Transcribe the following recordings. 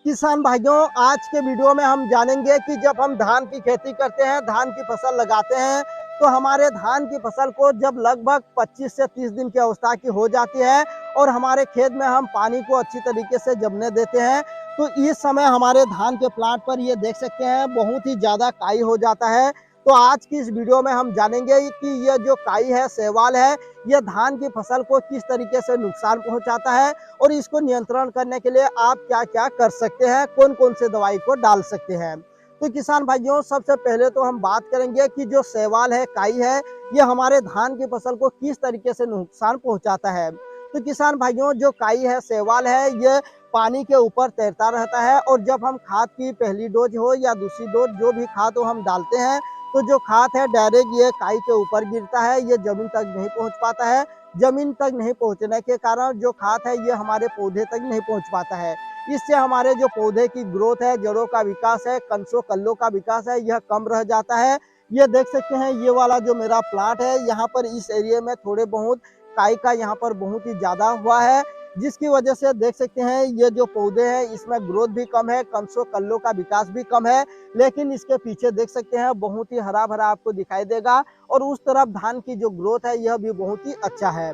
किसान भाइयों, आज के वीडियो में हम जानेंगे कि जब हम धान की खेती करते हैं, धान की फसल लगाते हैं, तो हमारे धान की फसल को जब लगभग 25 से 30 दिन की अवस्था की हो जाती है और हमारे खेत में हम पानी को अच्छी तरीके से जमने देते हैं, तो इस समय हमारे धान के प्लांट पर ये देख सकते हैं बहुत ही ज़्यादा काई हो जाता है। तो आज की इस वीडियो में हम जानेंगे कि यह जो काई है, शैवाल है, यह धान की फसल को किस तरीके से नुकसान पहुंचाता है और इसको नियंत्रण करने के लिए आप क्या क्या कर सकते हैं, कौन कौन से दवाई को डाल सकते हैं। तो किसान भाइयों, सबसे पहले तो हम बात करेंगे कि जो शैवाल है, काई है, ये हमारे धान की फसल को किस तरीके से नुकसान पहुंचाता है। तो किसान भाइयों, जो काई है, शैवाल है, ये पानी के ऊपर तैरता रहता है और जब हम खाद की पहली डोज हो या दूसरी डोज जो भी खाद हो हम डालते हैं, तो जो खाद है डायरेक्ट ये काई के ऊपर गिरता है, ये जमीन तक नहीं पहुंच पाता है। जमीन तक नहीं पहुंचने के कारण जो खाद है ये हमारे पौधे तक नहीं पहुंच पाता है। इससे हमारे जो पौधे की ग्रोथ है, जड़ों का विकास है, कंसों कल्लों का विकास है, यह कम रह जाता है। ये देख सकते हैं, ये वाला जो मेरा प्लांट है, यहाँ पर इस एरिया में थोड़े बहुत काई का यहाँ पर बहुत ही ज्यादा हुआ है, जिसकी वजह से देख सकते हैं ये जो पौधे हैं इसमें ग्रोथ भी कम है, कंसों कल्लों का विकास भी कम है। लेकिन इसके पीछे देख सकते हैं बहुत ही हरा भरा आपको दिखाई देगा और उस तरफ धान की जो ग्रोथ है यह भी बहुत ही अच्छा है।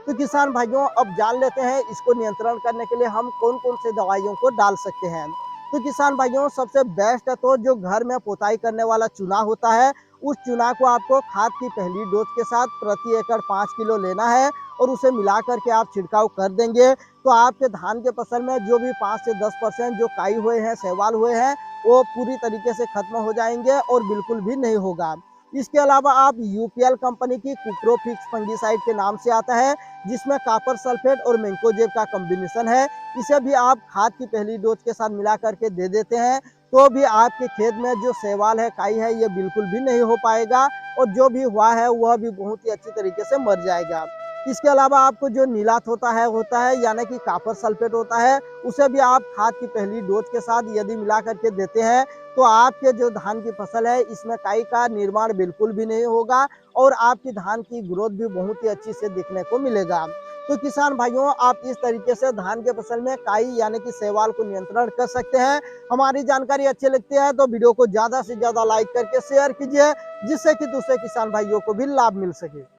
तो किसान भाइयों, अब जान लेते हैं इसको नियंत्रण करने के लिए हम कौन कौन से दवाइयों को डाल सकते हैं। तो किसान भाइयों, सबसे बेस्ट है तो जो घर में पोताई करने वाला चूना होता है, उस चूना को आपको खाद की पहली डोज के साथ प्रति एकड़ 5 किलो लेना है और उसे मिला करके आप छिड़काव कर देंगे, तो आपके धान के फसल में जो भी 5 से 10% जो काई हुए हैं, शैवाल हुए हैं, वो पूरी तरीके से खत्म हो जाएंगे और बिल्कुल भी नहीं होगा। इसके अलावा आप यूपीएल कंपनी की कुप्रोफिक्स फंगीसाइड के नाम से आता है, जिसमें कॉपर सल्फेट और मैंकोजेब का कॉम्बिनेशन है। इसे भी आप खाद की पहली डोज के साथ मिला करके दे देते हैं, तो भी आपके खेत में जो शैवाल है, काई है, ये बिल्कुल भी नहीं हो पाएगा और जो भी हुआ है वह भी बहुत ही अच्छी तरीके से मर जाएगा। इसके अलावा आपको जो नीलात होता है यानी कि कॉपर सल्फेट होता है, उसे भी आप खाद की पहली डोज के साथ यदि मिला करके देते हैं, तो आपके जो धान की फसल है इसमें काई का निर्माण बिल्कुल भी नहीं होगा और आपकी धान की ग्रोथ भी बहुत ही अच्छी से दिखने को मिलेगा। तो किसान भाइयों, आप इस तरीके से धान के फसल में काई यानी कि शैवाल को नियंत्रण कर सकते हैं। हमारी जानकारी अच्छी लगती है तो वीडियो को ज्यादा से ज्यादा लाइक करके शेयर कीजिए, जिससे कि दूसरे किसान भाइयों को भी लाभ मिल सके।